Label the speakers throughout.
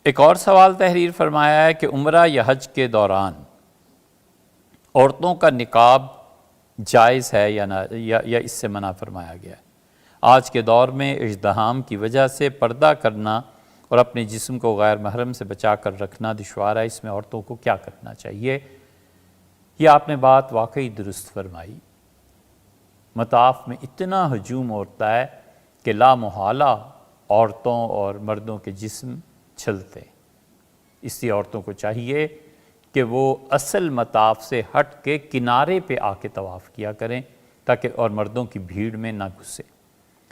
Speaker 1: ایک اور سوال تحریر فرمایا ہے کہ عمرہ یا حج کے دوران عورتوں کا نقاب جائز ہے یا اس سے منع فرمایا گیا ہے؟ آج کے دور میں ازدحام کی وجہ سے پردہ کرنا اور اپنے جسم کو غیر محرم سے بچا کر رکھنا دشوار ہے، اس میں عورتوں کو کیا کرنا چاہیے؟ یہ آپ نے بات واقعی درست فرمائی۔ مطاف میں اتنا ہجوم ہوتا ہے کہ لا محالہ عورتوں اور مردوں کے جسم چھلتے، اس لیے عورتوں کو چاہیے کہ وہ اصل مطاف سے ہٹ کے کنارے پہ آ کے طواف کیا کریں تاکہ اور مردوں کی بھیڑ میں نہ گھسے۔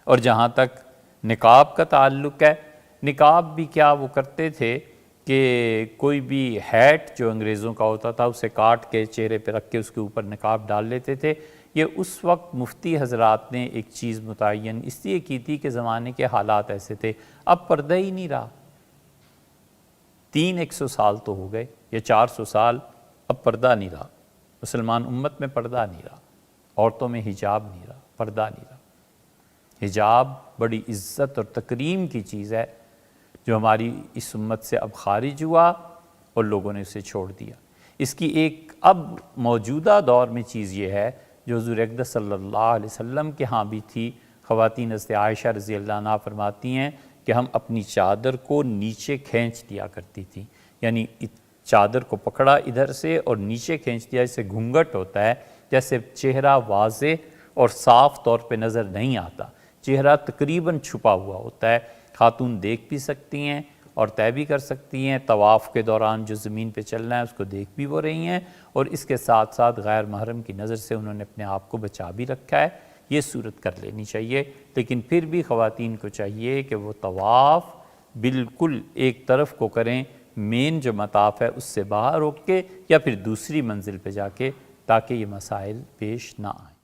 Speaker 1: اور جہاں تک نقاب کا تعلق ہے، نقاب بھی کیا وہ کرتے تھے کہ کوئی بھی ہیٹ جو انگریزوں کا ہوتا تھا اسے کاٹ کے چہرے پہ رکھ کے اس کے اوپر نقاب ڈال لیتے تھے۔ یہ اس وقت مفتی حضرات نے ایک چیز متعین اس لیے کی تھی کہ زمانے کے حالات ایسے تھے، اب پردہ ہی نہیں رہا۔ 300 سال تو ہو گئے یا 400 سال، اب پردہ نہیں رہا، مسلمان امت میں پردہ نہیں رہا، عورتوں میں حجاب نہیں رہا، پردہ نہیں رہا۔ حجاب بڑی عزت اور تکریم کی چیز ہے جو ہماری اس امت سے اب خارج ہوا اور لوگوں نے اسے چھوڑ دیا۔ اس کی ایک اب موجودہ دور میں چیز یہ ہے جو حضور اقدس صلی اللہ علیہ وسلم کے ہاں بھی تھی۔ خواتین حضرت عائشہ رضی اللہ عنہا فرماتی ہیں کہ ہم اپنی چادر کو نیچے کھینچ دیا کرتی تھی، یعنی چادر کو پکڑا ادھر سے اور نیچے کھینچ دیا، جیسے گھونگھٹ ہوتا ہے، جیسے چہرہ واضح اور صاف طور پہ نظر نہیں آتا، چہرہ تقریباً چھپا ہوا ہوتا ہے، خاتون دیکھ بھی سکتی ہیں اور طے بھی کر سکتی ہیں، طواف کے دوران جو زمین پہ چلنا ہے اس کو دیکھ بھی وہ رہی ہیں، اور اس کے ساتھ ساتھ غیر محرم کی نظر سے انہوں نے اپنے آپ کو بچا بھی رکھا ہے۔ یہ صورت کر لینی چاہیے، لیکن پھر بھی خواتین کو چاہیے کہ وہ طواف بالکل ایک طرف کو کریں، مین جو مطاف ہے اس سے باہر ہو کے یا پھر دوسری منزل پہ جا کے، تاکہ یہ مسائل پیش نہ آئیں۔